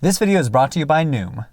This video is brought to you by Noom.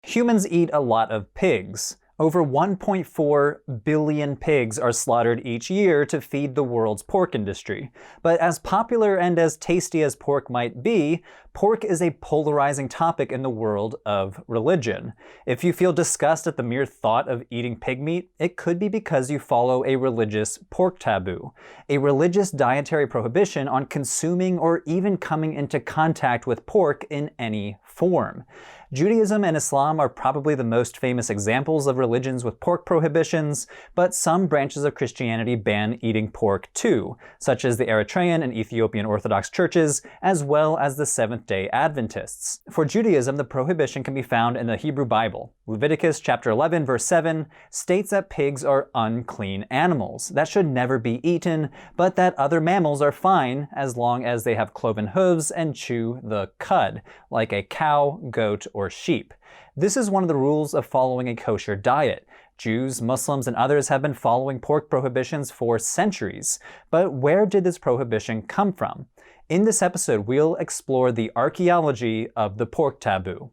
Humans eat a lot of pigs. Over 1.4 billion pigs are slaughtered each year to feed the world's pork industry. But as popular and as tasty as pork might be, pork is a polarizing topic in the world of religion. If you feel disgust at the mere thought of eating pig meat, it could be because you follow a religious pork taboo, a religious dietary prohibition on consuming or even coming into contact with pork in any form. Judaism and Islam are probably the most famous examples of religions with pork prohibitions, but some branches of Christianity ban eating pork too, such as the Eritrean and Ethiopian Orthodox churches, as well as the Seventh-day Adventists. For Judaism, the prohibition can be found in the Hebrew Bible. Leviticus chapter 11, verse 7 states that pigs are unclean animals that should never be eaten, but that other mammals are fine as long as they have cloven hooves and chew the cud, like a cow, goat, or sheep. This is one of the rules of following a kosher diet. Jews, Muslims, and others have been following pork prohibitions for centuries. But where did this prohibition come from? In this episode, we'll explore the archaeology of the pork taboo.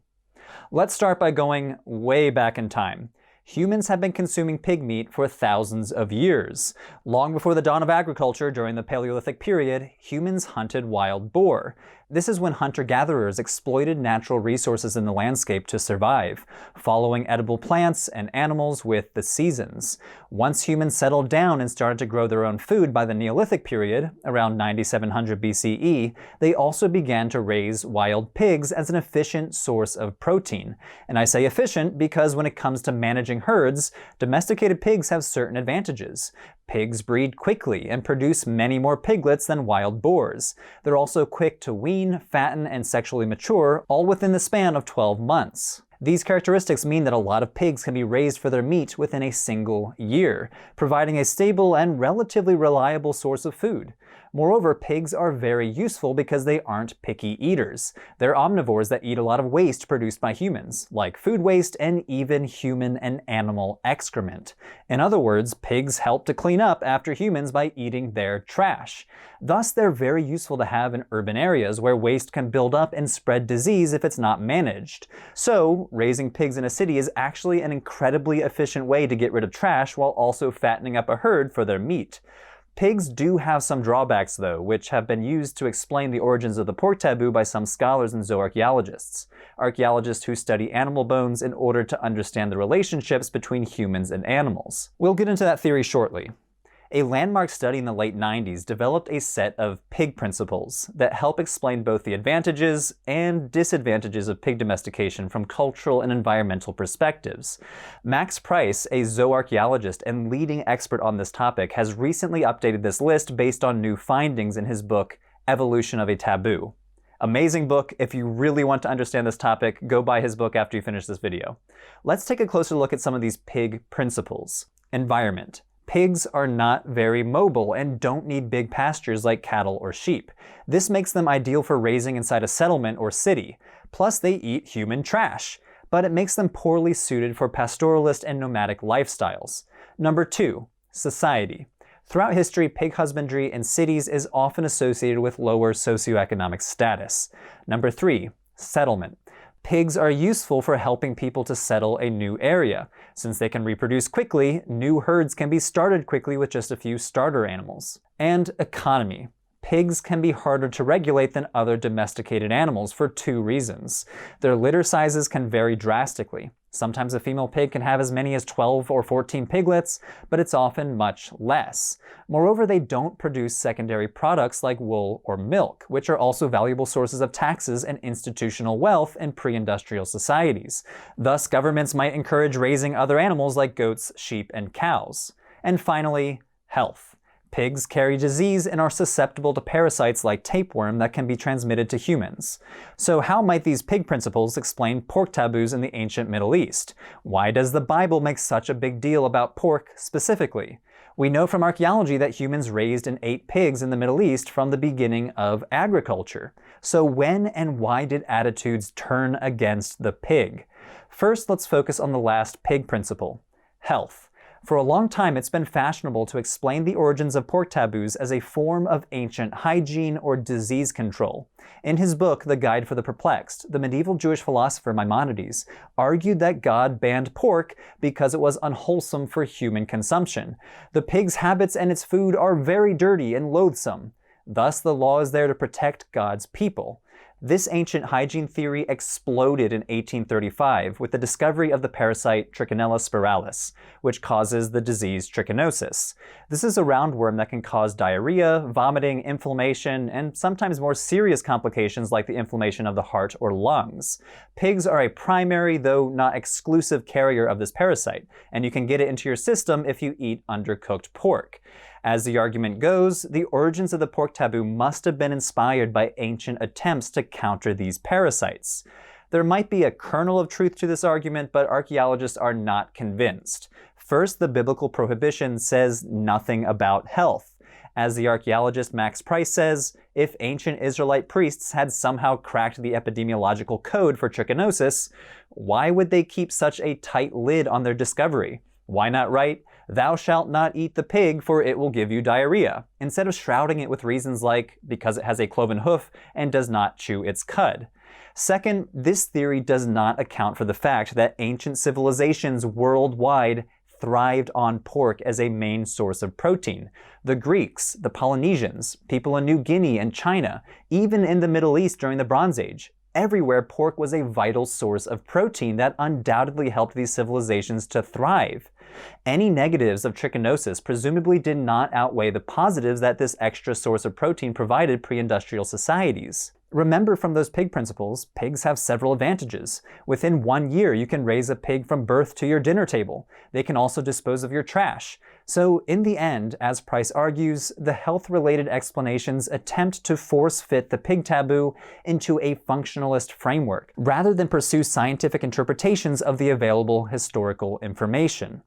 Let's start by going way back in time. Humans have been consuming pig meat for thousands of years. Long before the dawn of agriculture during the Paleolithic period, humans hunted wild boar. This is when hunter-gatherers exploited natural resources in the landscape to survive, following edible plants and animals with the seasons. Once humans settled down and started to grow their own food by the Neolithic period, around 9700 BCE, they also began to raise wild pigs as an efficient source of protein. And I say efficient because when it comes to managing herds, domesticated pigs have certain advantages. Pigs breed quickly and produce many more piglets than wild boars. They're also quick to wean, fatten, and sexually mature, all within the span of 12 months. These characteristics mean that a lot of pigs can be raised for their meat within a single year, providing a stable and relatively reliable source of food. Moreover, pigs are very useful because they aren't picky eaters. They're omnivores that eat a lot of waste produced by humans, like food waste and even human and animal excrement. In other words, pigs help to clean up after humans by eating their trash. Thus, they're very useful to have in urban areas where waste can build up and spread disease if it's not managed. So, raising pigs in a city is actually an incredibly efficient way to get rid of trash while also fattening up a herd for their meat. Pigs do have some drawbacks, though, which have been used to explain the origins of the pork taboo by some scholars and zooarchaeologists, archaeologists who study animal bones in order to understand the relationships between humans and animals. We'll get into that theory shortly. A landmark study in the late 90s developed a set of pig principles that help explain both the advantages and disadvantages of pig domestication from cultural and environmental perspectives. Max Price, a zooarchaeologist and leading expert on this topic, has recently updated this list based on new findings in his book, Evolution of a Taboo. Amazing book. If you really want to understand this topic, go buy his book after you finish this video. Let's take a closer look at some of these pig principles. Environment. Pigs are not very mobile and don't need big pastures like cattle or sheep. This makes them ideal for raising inside a settlement or city. Plus, they eat human trash, but it makes them poorly suited for pastoralist and nomadic lifestyles. Number 2, society. Throughout history, pig husbandry in cities is often associated with lower socioeconomic status. Number 3, settlement. Pigs are useful for helping people to settle a new area. Since they can reproduce quickly, new herds can be started quickly with just a few starter animals. And economy. Pigs can be harder to regulate than other domesticated animals for 2 reasons. Their litter sizes can vary drastically. Sometimes a female pig can have as many as 12 or 14 piglets, but it's often much less. Moreover, they don't produce secondary products like wool or milk, which are also valuable sources of taxes and institutional wealth in pre-industrial societies. Thus, governments might encourage raising other animals like goats, sheep, and cows. And finally, health. Pigs carry disease and are susceptible to parasites like tapeworm that can be transmitted to humans. So how might these pig principles explain pork taboos in the ancient Middle East? Why does the Bible make such a big deal about pork specifically? We know from archaeology that humans raised and ate pigs in the Middle East from the beginning of agriculture. So when and why did attitudes turn against the pig? First, let's focus on the last pig principle, health. For a long time, it's been fashionable to explain the origins of pork taboos as a form of ancient hygiene or disease control. In his book, The Guide for the Perplexed, the medieval Jewish philosopher Maimonides argued that God banned pork because it was unwholesome for human consumption. The pig's habits and its food are very dirty and loathsome. Thus, the law is there to protect God's people. This ancient hygiene theory exploded in 1835 with the discovery of the parasite Trichinella spiralis, which causes the disease trichinosis. This is a roundworm that can cause diarrhea, vomiting, inflammation, and sometimes more serious complications like the inflammation of the heart or lungs. Pigs are a primary, though not exclusive, carrier of this parasite, and you can get it into your system if you eat undercooked pork. As the argument goes, the origins of the pork taboo must have been inspired by ancient attempts to counter these parasites. There might be a kernel of truth to this argument, but archaeologists are not convinced. First, the biblical prohibition says nothing about health. As the archaeologist Max Price says, if ancient Israelite priests had somehow cracked the epidemiological code for trichinosis, why would they keep such a tight lid on their discovery? Why not write, "Thou shalt not eat the pig, for it will give you diarrhea," instead of shrouding it with reasons like, because it has a cloven hoof and does not chew its cud? Second, this theory does not account for the fact that ancient civilizations worldwide thrived on pork as a main source of protein. The Greeks, the Polynesians, people in New Guinea and China, even in the Middle East during the Bronze Age. Everywhere, pork was a vital source of protein that undoubtedly helped these civilizations to thrive. Any negatives of trichinosis presumably did not outweigh the positives that this extra source of protein provided pre-industrial societies. Remember from those pig principles, pigs have several advantages. Within 1 year, you can raise a pig from birth to your dinner table. They can also dispose of your trash. So in the end, as Price argues, the health-related explanations attempt to force-fit the pig taboo into a functionalist framework, rather than pursue scientific interpretations of the available historical information.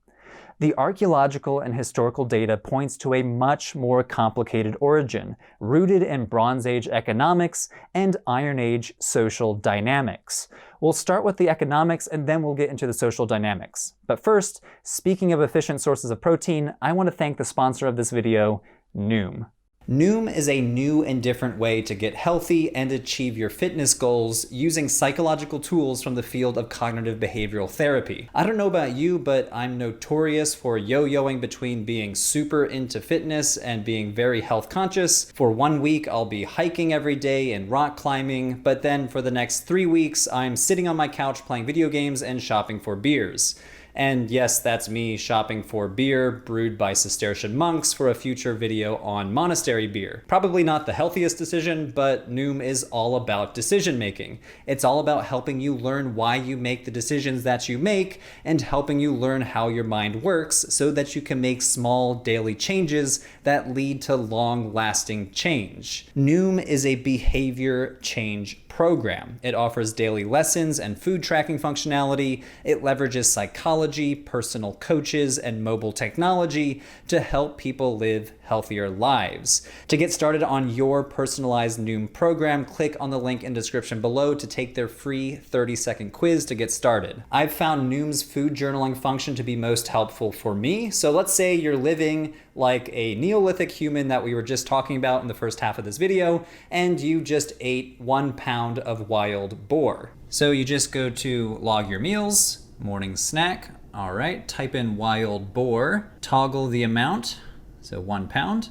The archaeological and historical data points to a much more complicated origin, rooted in Bronze Age economics and Iron Age social dynamics. We'll start with the economics and then we'll get into the social dynamics. But first, speaking of efficient sources of protein, I want to thank the sponsor of this video, Noom. Noom is a new and different way to get healthy and achieve your fitness goals using psychological tools from the field of cognitive behavioral therapy. I don't know about you, but I'm notorious for yo-yoing between being super into fitness and being very health conscious. For 1 week, I'll be hiking every day and rock climbing, but then for the next 3 weeks, I'm sitting on my couch playing video games and shopping for beers. And yes, that's me shopping for beer brewed by Cistercian monks for a future video on monastery beer. Probably not the healthiest decision, but Noom is all about decision making. It's all about helping you learn why you make the decisions that you make and helping you learn how your mind works so that you can make small daily changes that lead to long-lasting change. Noom is a behavior change program. It offers daily lessons and food tracking functionality. It leverages psychology, personal coaches, and mobile technology to help people live healthier lives. To get started on your personalized Noom program, click on the link in the description below to take their free 30-second quiz to get started. I've found Noom's food journaling function to be most helpful for me. So let's say you're living like a Neolithic human that we were just talking about in the first half of this video, and you just ate 1 pound of wild boar. So you just go to log your meals, morning snack, all right, type in wild boar, toggle the amount, so 1 pound.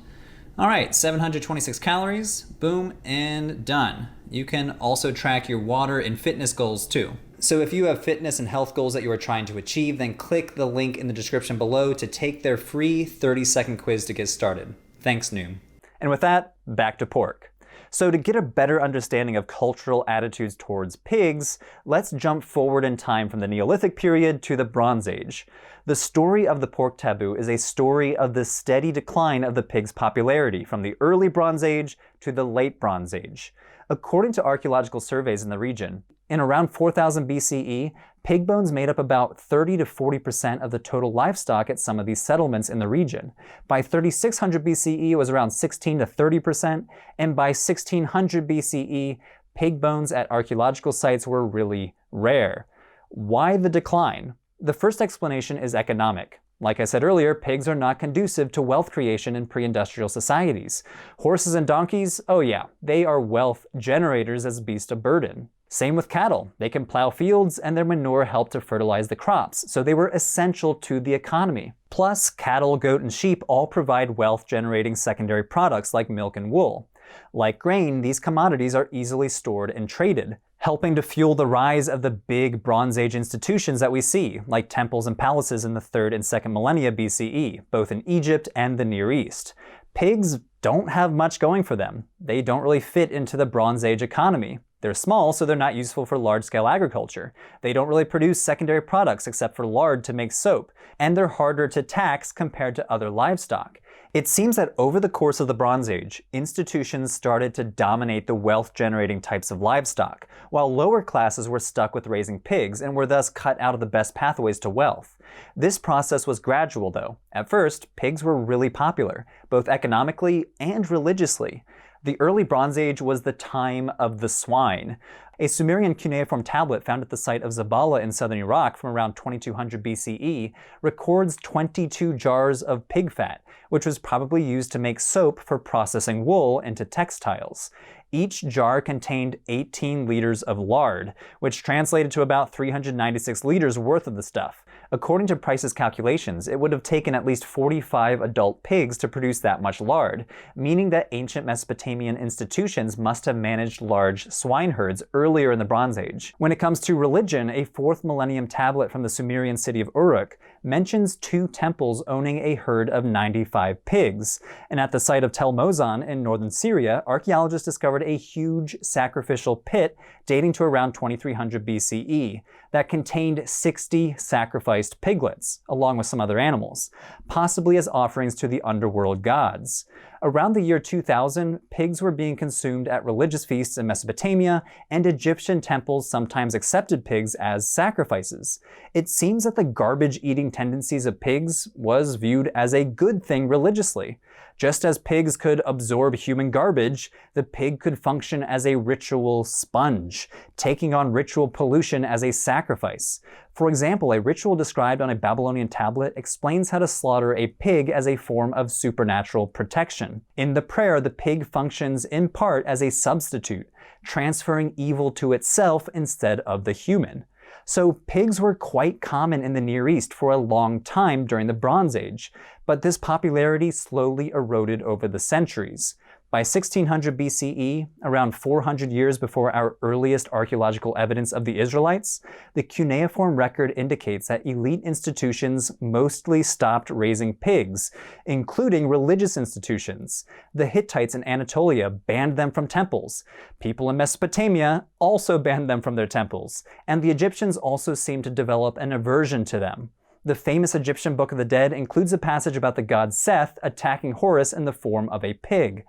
All right, 726 calories, boom, and done. You can also track your water and fitness goals too. So if you have fitness and health goals that you are trying to achieve, then click the link in the description below to take their free 30-second quiz to get started. Thanks, Noom. And with that, back to pork. So to get a better understanding of cultural attitudes towards pigs, let's jump forward in time from the Neolithic period to the Bronze Age. The story of the pork taboo is a story of the steady decline of the pig's popularity from the early Bronze Age to the late Bronze Age. According to archaeological surveys in the region, in around 4000 BCE, pig bones made up about 30 to 40% of the total livestock at some of these settlements in the region. By 3600 BCE, it was around 16 to 30%, and by 1600 BCE, pig bones at archaeological sites were really rare. Why the decline? The first explanation is economic. Like I said earlier, pigs are not conducive to wealth creation in pre-industrial societies. Horses and donkeys, oh yeah, they are wealth generators as beasts of burden. Same with cattle. They can plow fields and their manure helped to fertilize the crops, so they were essential to the economy. Plus, cattle, goat, and sheep all provide wealth-generating secondary products like milk and wool. Like grain, these commodities are easily stored and traded, helping to fuel the rise of the big Bronze Age institutions that we see, like temples and palaces in the 3rd and 2nd millennia BCE, both in Egypt and the Near East. Pigs don't have much going for them. They don't really fit into the Bronze Age economy. They're small, so they're not useful for large-scale agriculture. They don't really produce secondary products except for lard to make soap, and they're harder to tax compared to other livestock. It seems that over the course of the Bronze Age, institutions started to dominate the wealth-generating types of livestock, while lower classes were stuck with raising pigs and were thus cut out of the best pathways to wealth. This process was gradual, though. At first, pigs were really popular, both economically and religiously. The early Bronze Age was the time of the swine. A Sumerian cuneiform tablet found at the site of Zabala in southern Iraq from around 2200 BCE records 22 jars of pig fat, which was probably used to make soap for processing wool into textiles. Each jar contained 18 liters of lard, which translated to about 396 liters worth of the stuff. According to Price's calculations, it would have taken at least 45 adult pigs to produce that much lard, meaning that ancient Mesopotamian institutions must have managed large swine herds earlier in the Bronze Age. When it comes to religion, a 4th millennium tablet from the Sumerian city of Uruk mentions 2 temples owning a herd of 95 pigs. And at the site of Tel Mozan in northern Syria, archaeologists discovered a huge sacrificial pit dating to around 2300 BCE that contained 60 sacrificed piglets, along with some other animals, possibly as offerings to the underworld gods. Around the year 2000, pigs were being consumed at religious feasts in Mesopotamia, and Egyptian temples sometimes accepted pigs as sacrifices. It seems that the garbage-eating tendencies of pigs was viewed as a good thing religiously. Just as pigs could absorb human garbage, the pig could function as a ritual sponge, taking on ritual pollution as a sacrifice. For example, a ritual described on a Babylonian tablet explains how to slaughter a pig as a form of supernatural protection. In the prayer, the pig functions in part as a substitute, transferring evil to itself instead of the human. So pigs were quite common in the Near East for a long time during the Bronze Age, but this popularity slowly eroded over the centuries. By 1600 BCE, around 400 years before our earliest archaeological evidence of the Israelites, the cuneiform record indicates that elite institutions mostly stopped raising pigs, including religious institutions. The Hittites in Anatolia banned them from temples. People in Mesopotamia also banned them from their temples, and the Egyptians also seemed to develop an aversion to them. The famous Egyptian Book of the Dead includes a passage about the god Seth attacking Horus in the form of a pig.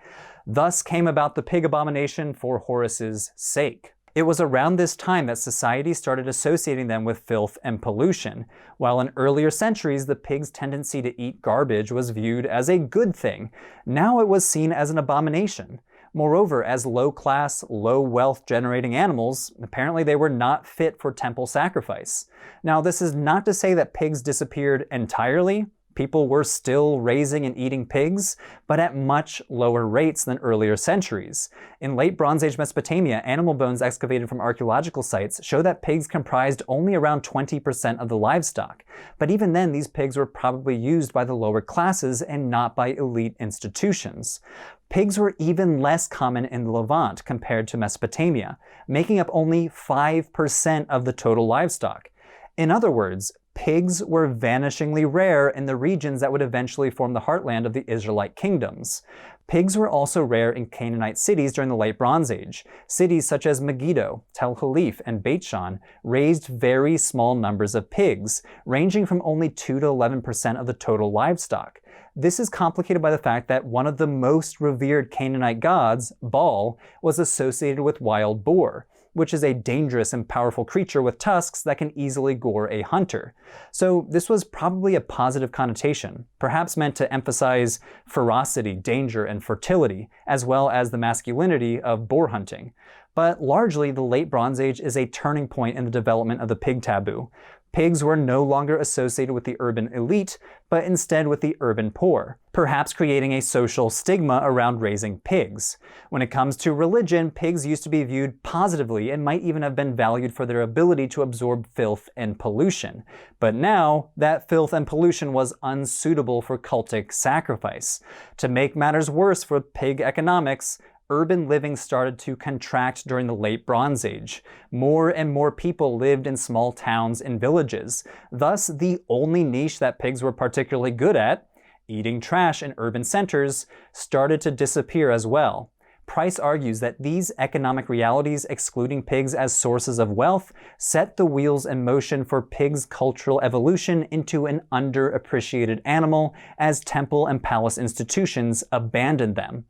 Thus came about the pig abomination for Horus's sake. It was around this time that society started associating them with filth and pollution, while in earlier centuries the pig's tendency to eat garbage was viewed as a good thing. Now it was seen as an abomination. Moreover, as low-class, low-wealth-generating animals, apparently they were not fit for temple sacrifice. Now, this is not to say that pigs disappeared entirely. People were still raising and eating pigs, but at much lower rates than earlier centuries. In late Bronze Age Mesopotamia, animal bones excavated from archaeological sites show that pigs comprised only around 20% of the livestock. But even then, these pigs were probably used by the lower classes and not by elite institutions. Pigs were even less common in the Levant compared to Mesopotamia, making up only 5% of the total livestock. In other words, pigs were vanishingly rare in the regions that would eventually form the heartland of the Israelite kingdoms. Pigs were also rare in Canaanite cities during the Late Bronze Age. Cities such as Megiddo, Tel Halif, and Beit Shan raised very small numbers of pigs, ranging from only 2 to 11% of the total livestock. This is complicated by the fact that one of the most revered Canaanite gods, Baal, was associated with wild boar, which is a dangerous and powerful creature with tusks that can easily gore a hunter. So this was probably a positive connotation, perhaps meant to emphasize ferocity, danger, and fertility, as well as the masculinity of boar hunting. But largely, the Late Bronze Age is a turning point in the development of the pig taboo. Pigs were no longer associated with the urban elite, but instead with the urban poor, perhaps creating a social stigma around raising pigs. When it comes to religion, pigs used to be viewed positively and might even have been valued for their ability to absorb filth and pollution. But now, that filth and pollution was unsuitable for cultic sacrifice. To make matters worse for pig economics, urban living started to contract during the Late Bronze Age. More and more people lived in small towns and villages. Thus, the only niche that pigs were particularly good at, eating trash in urban centers, started to disappear as well. Price argues that these economic realities, excluding pigs as sources of wealth, set the wheels in motion for pigs' cultural evolution into an underappreciated animal as temple and palace institutions abandoned them.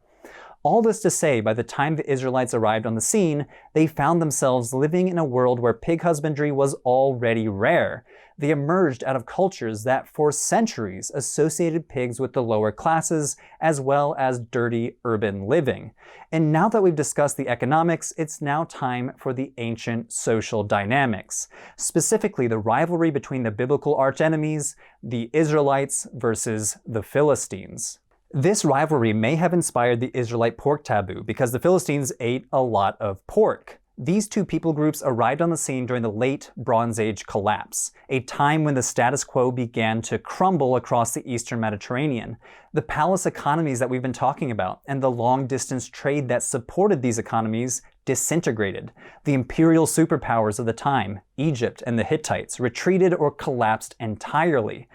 All this to say, by the time the Israelites arrived on the scene, they found themselves living in a world where pig husbandry was already rare. They emerged out of cultures that for centuries associated pigs with the lower classes as well as dirty urban living. And now that we've discussed the economics, it's now time for the ancient social dynamics, specifically the rivalry between the biblical archenemies, the Israelites versus the Philistines. This rivalry may have inspired the Israelite pork taboo because the Philistines ate a lot of pork. These two people groups arrived on the scene during the Late Bronze Age collapse, a time when the status quo began to crumble across the Eastern Mediterranean. The palace economies that we've been talking about and the long-distance trade that supported these economies disintegrated. The imperial superpowers of the time, Egypt and the Hittites, retreated or collapsed entirely.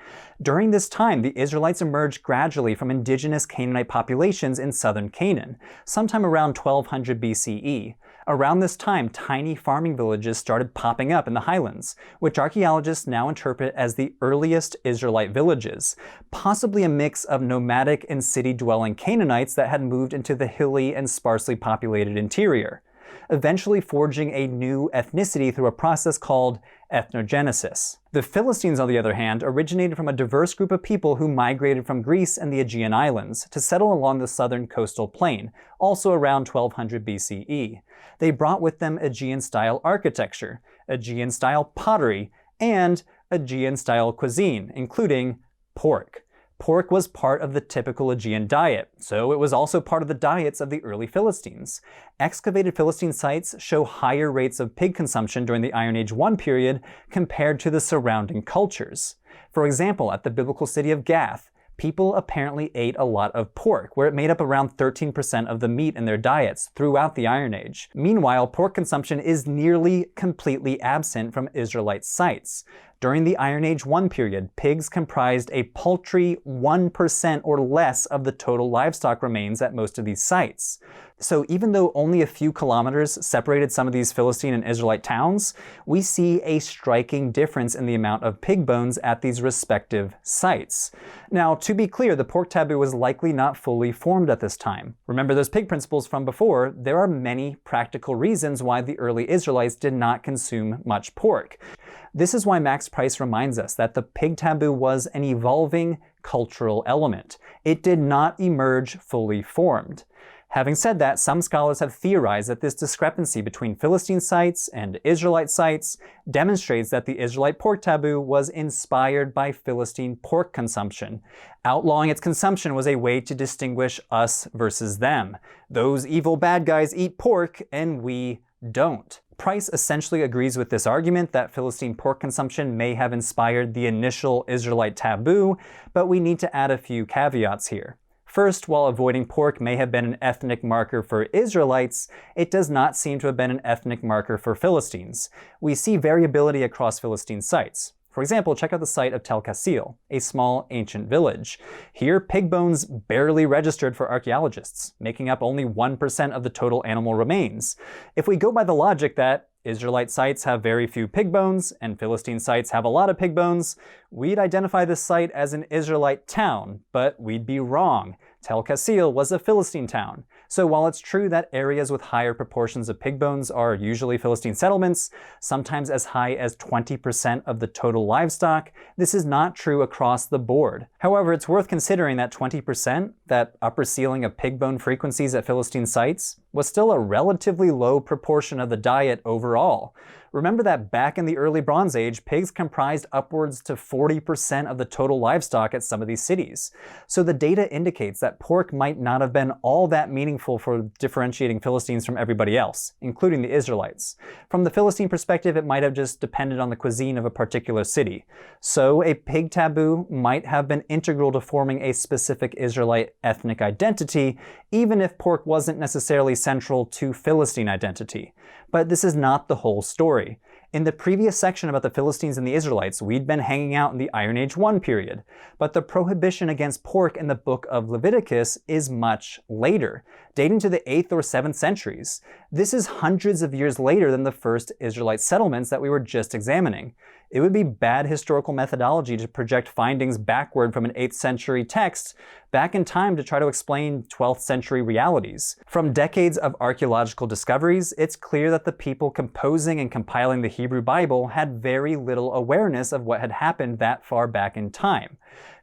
During this time, the Israelites emerged gradually from indigenous Canaanite populations in southern Canaan, sometime around 1200 BCE. Around this time, tiny farming villages started popping up in the highlands, which archaeologists now interpret as the earliest Israelite villages, possibly a mix of nomadic and city-dwelling Canaanites that had moved into the hilly and sparsely populated interior, eventually forging a new ethnicity through a process called ethnogenesis. The Philistines, on the other hand, originated from a diverse group of people who migrated from Greece and the Aegean Islands to settle along the southern coastal plain, also around 1200 BCE. They brought with them Aegean-style architecture, Aegean-style pottery, and Aegean-style cuisine, including pork. Pork was part of the typical Aegean diet, so it was also part of the diets of the early Philistines. Excavated Philistine sites show higher rates of pig consumption during the Iron Age 1 period compared to the surrounding cultures. For example, at the biblical city of Gath, people apparently ate a lot of pork, where it made up around 13% of the meat in their diets throughout the Iron Age. Meanwhile, pork consumption is nearly completely absent from Israelite sites. During the Iron Age 1 period, pigs comprised a paltry 1% or less of the total livestock remains at most of these sites. So even though only a few kilometers separated some of these Philistine and Israelite towns, we see a striking difference in the amount of pig bones at these respective sites. Now, to be clear, the pork taboo was likely not fully formed at this time. Remember those pig principles from before? There are many practical reasons why the early Israelites did not consume much pork. This is why Max Price reminds us that the pig taboo was an evolving cultural element. It did not emerge fully formed. Having said that, some scholars have theorized that this discrepancy between Philistine sites and Israelite sites demonstrates that the Israelite pork taboo was inspired by Philistine pork consumption. Outlawing its consumption was a way to distinguish us versus them. Those evil bad guys eat pork and we don't. Price essentially agrees with this argument that Philistine pork consumption may have inspired the initial Israelite taboo, but we need to add a few caveats here. First, while avoiding pork may have been an ethnic marker for Israelites, it does not seem to have been an ethnic marker for Philistines. We see variability across Philistine sites. For example, check out the site of Tel Kassil, a small ancient village. Here, pig bones barely registered for archaeologists, making up only 1% of the total animal remains. If we go by the logic that Israelite sites have very few pig bones and Philistine sites have a lot of pig bones, we'd identify this site as an Israelite town, but we'd be wrong. Tel Kassil was a Philistine town. So while it's true that areas with higher proportions of pig bones are usually Philistine settlements, sometimes as high as 20% of the total livestock, this is not true across the board. However, it's worth considering that 20%, that upper ceiling of pig bone frequencies at Philistine sites, was still a relatively low proportion of the diet overall. Remember that back in the early Bronze Age, pigs comprised upwards to 40% of the total livestock at some of these cities. So the data indicates that pork might not have been all that meaningful for differentiating Philistines from everybody else, including the Israelites. From the Philistine perspective, it might have just depended on the cuisine of a particular city. So a pig taboo might have been integral to forming a specific Israelite ethnic identity, even if pork wasn't necessarily central to Philistine identity. But this is not the whole story. In the previous section about the Philistines and the Israelites, we'd been hanging out in the Iron Age 1 period, but the prohibition against pork in the book of Leviticus is much later, dating to the 8th or 7th centuries. This is hundreds of years later than the first Israelite settlements that we were just examining. It would be bad historical methodology to project findings backward from an 8th century text back in time to try to explain 12th century realities. From decades of archaeological discoveries, it's clear that the people composing and compiling the Hebrew Bible had very little awareness of what had happened that far back in time.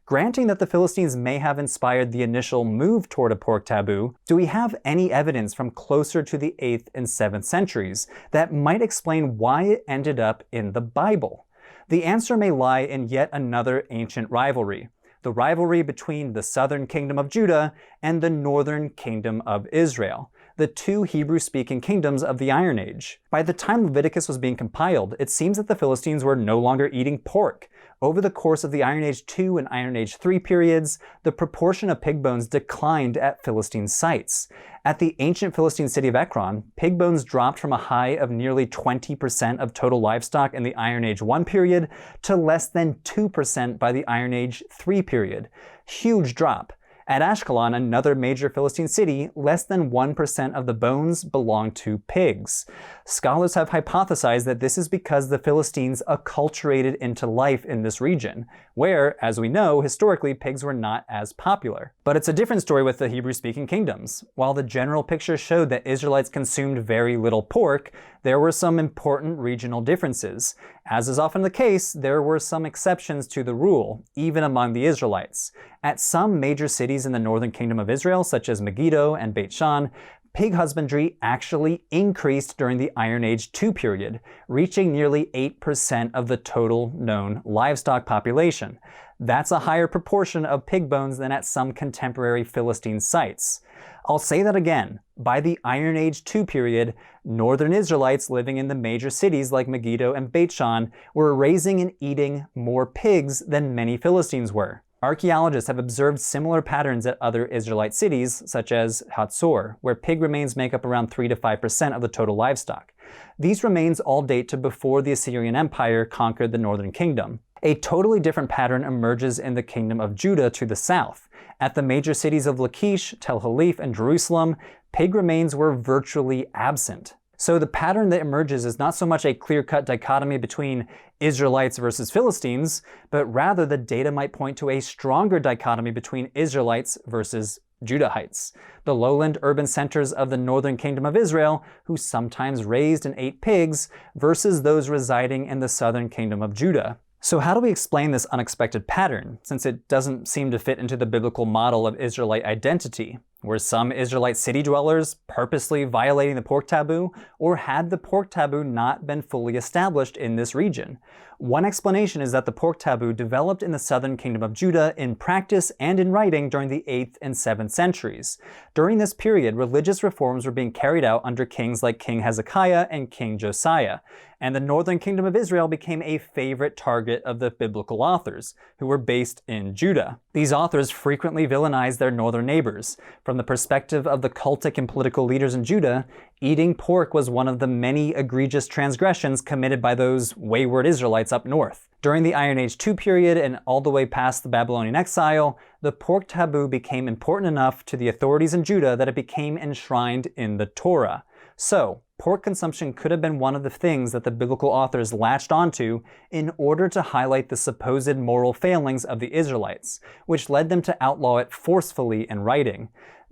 Granting that the Philistines may have inspired the initial move toward a pork taboo, do we have any evidence from closer to the 8th and 7th centuries that might explain why it ended up in the Bible? The answer may lie in yet another ancient rivalry, the rivalry between the southern kingdom of Judah and the northern kingdom of Israel, the two Hebrew-speaking kingdoms of the Iron Age. By the time Leviticus was being compiled, it seems that the Philistines were no longer eating pork. Over the course of the Iron Age 2 and Iron Age 3 periods, the proportion of pig bones declined at Philistine sites. At the ancient Philistine city of Ekron, pig bones dropped from a high of nearly 20% of total livestock in the Iron Age 1 period to less than 2% by the Iron Age 3 period. Huge drop. At Ashkelon, another major Philistine city, less than 1% of the bones belonged to pigs. Scholars have hypothesized that this is because the Philistines acculturated into life in this region, where, as we know, historically pigs were not as popular. But it's a different story with the Hebrew-speaking kingdoms. While the general picture showed that Israelites consumed very little pork, there were some important regional differences. As is often the case, there were some exceptions to the rule, even among the Israelites. At some major cities in the northern kingdom of Israel, such as Megiddo and Beit Shan, pig husbandry actually increased during the Iron Age 2 period, reaching nearly 8% of the total known livestock population. That's a higher proportion of pig bones than at some contemporary Philistine sites. I'll say that again. By the Iron Age 2 period, northern Israelites living in the major cities like Megiddo and Beit Shan were raising and eating more pigs than many Philistines were. Archaeologists have observed similar patterns at other Israelite cities, such as Hatzor, where pig remains make up around 3 to 5% of the total livestock. These remains all date to before the Assyrian Empire conquered the northern kingdom. A totally different pattern emerges in the kingdom of Judah to the south. At the major cities of Lachish, Tel Halif, and Jerusalem, pig remains were virtually absent. So the pattern that emerges is not so much a clear-cut dichotomy between Israelites versus Philistines, but rather the data might point to a stronger dichotomy between Israelites versus Judahites, the lowland urban centers of the northern kingdom of Israel, who sometimes raised and ate pigs, versus those residing in the southern kingdom of Judah. So how do we explain this unexpected pattern, since it doesn't seem to fit into the biblical model of Israelite identity? Were some Israelite city dwellers purposely violating the pork taboo, or had the pork taboo not been fully established in this region? One explanation is that the pork taboo developed in the southern kingdom of Judah in practice and in writing during the 8th and 7th centuries. During this period, religious reforms were being carried out under kings like King Hezekiah and King Josiah, and the northern kingdom of Israel became a favorite target of the biblical authors, who were based in Judah. These authors frequently villainized their northern neighbors. From the perspective of the cultic and political leaders in Judah, eating pork was one of the many egregious transgressions committed by those wayward Israelites up north. During the Iron Age 2 period and all the way past the Babylonian exile, the pork taboo became important enough to the authorities in Judah that it became enshrined in the Torah. So, pork consumption could have been one of the things that the biblical authors latched onto in order to highlight the supposed moral failings of the Israelites, which led them to outlaw it forcefully in writing.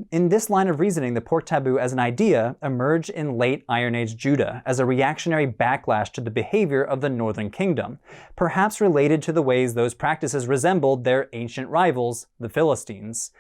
In this line of reasoning, the pork taboo as an idea emerged in late Iron Age Judah as a reactionary backlash to the behavior of the Northern Kingdom, perhaps related to the ways those practices resembled their ancient rivals, the Philistines.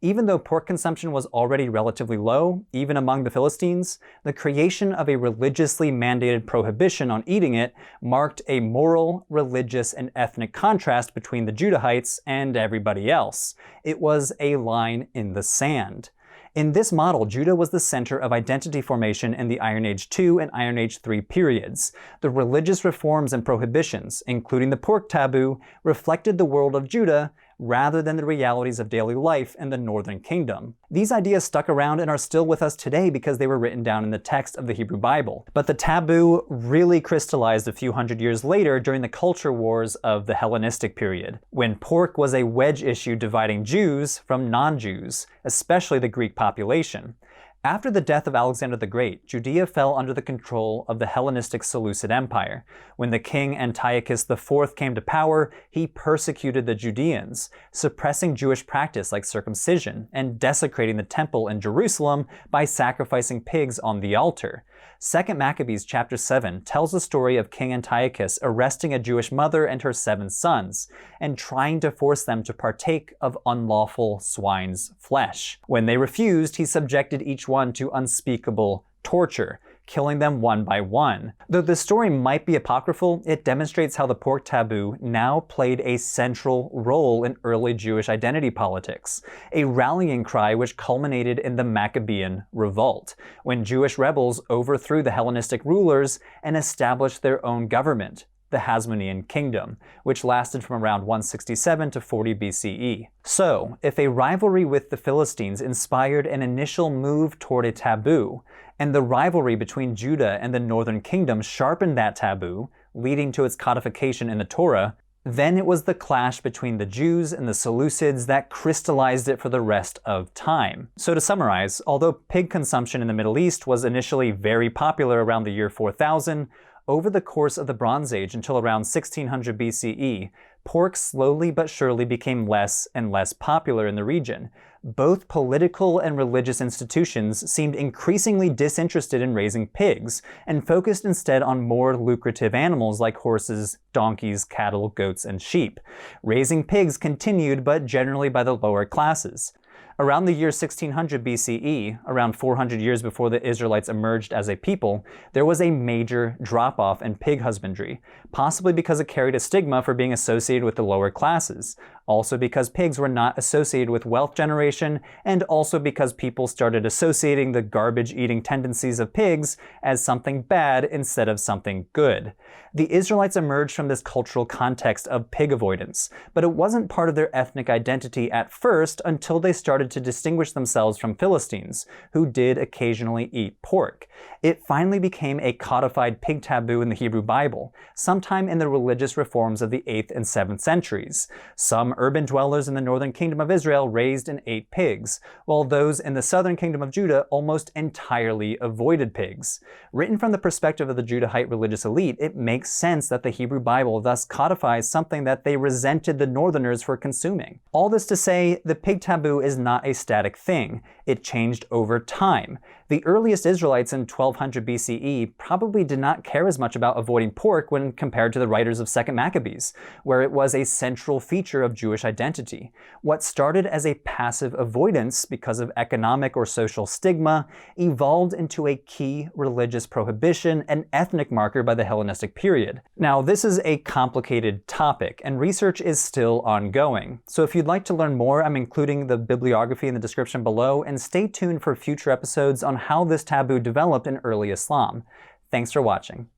Even though pork consumption was already relatively low, even among the Philistines, the creation of a religiously mandated prohibition on eating it marked a moral, religious, and ethnic contrast between the Judahites and everybody else. It was a line in the sand. In this model, Judah was the center of identity formation in the Iron Age II and Iron Age III periods. The religious reforms and prohibitions, including the pork taboo, reflected the world of Judah rather than the realities of daily life in the Northern Kingdom. These ideas stuck around and are still with us today because they were written down in the text of the Hebrew Bible. But the taboo really crystallized a few hundred years later during the culture wars of the Hellenistic period, when pork was a wedge issue dividing Jews from non-Jews, especially the Greek population. After the death of Alexander the Great, Judea fell under the control of the Hellenistic Seleucid Empire. When the king Antiochus IV came to power, he persecuted the Judeans, suppressing Jewish practice like circumcision and desecrating the temple in Jerusalem by sacrificing pigs on the altar. 2 Maccabees chapter 7 tells the story of King Antiochus arresting a Jewish mother and her 7 sons, and trying to force them to partake of unlawful swine's flesh. When they refused, he subjected each one to unspeakable torture, killing them one by one. Though the story might be apocryphal, it demonstrates how the pork taboo now played a central role in early Jewish identity politics, a rallying cry which culminated in the Maccabean Revolt, when Jewish rebels overthrew the Hellenistic rulers and established their own government, the Hasmonean Kingdom, which lasted from around 167 to 40 BCE. So, if a rivalry with the Philistines inspired an initial move toward a taboo, and the rivalry between Judah and the Northern Kingdom sharpened that taboo, leading to its codification in the Torah, then it was the clash between the Jews and the Seleucids that crystallized it for the rest of time. So to summarize, although pig consumption in the Middle East was initially very popular around the year 4000, over the course of the Bronze Age until around 1600 BCE, pork slowly but surely became less and less popular in the region. Both political and religious institutions seemed increasingly disinterested in raising pigs, and focused instead on more lucrative animals like horses, donkeys, cattle, goats, and sheep. Raising pigs continued, but generally by the lower classes. Around the year 1600 BCE, around 400 years before the Israelites emerged as a people, there was a major drop-off in pig husbandry, possibly because it carried a stigma for being associated with the lower classes, also because pigs were not associated with wealth generation, and also because people started associating the garbage-eating tendencies of pigs as something bad instead of something good. The Israelites emerged from this cultural context of pig avoidance, but it wasn't part of their ethnic identity at first until they started to distinguish themselves from Philistines, who did occasionally eat pork. It finally became a codified pig taboo in the Hebrew Bible, sometime in the religious reforms of the 8th and 7th centuries. Some urban dwellers in the northern kingdom of Israel raised and ate pigs, while those in the southern kingdom of Judah almost entirely avoided pigs. Written from the perspective of the Judahite religious elite, it makes sense that the Hebrew Bible thus codifies something that they resented the northerners for consuming. All this to say, the pig taboo is not a static thing. It changed over time. The earliest Israelites in 1200 BCE probably did not care as much about avoiding pork when compared to the writers of 2 Maccabees, where it was a central feature of Jewish identity. What started as a passive avoidance because of economic or social stigma evolved into a key religious prohibition and ethnic marker by the Hellenistic period. Now, this is a complicated topic, and research is still ongoing. So if you'd like to learn more, I'm including the bibliography in the description below, and stay tuned for future episodes on how this taboo developed in early Islam. Thanks for watching.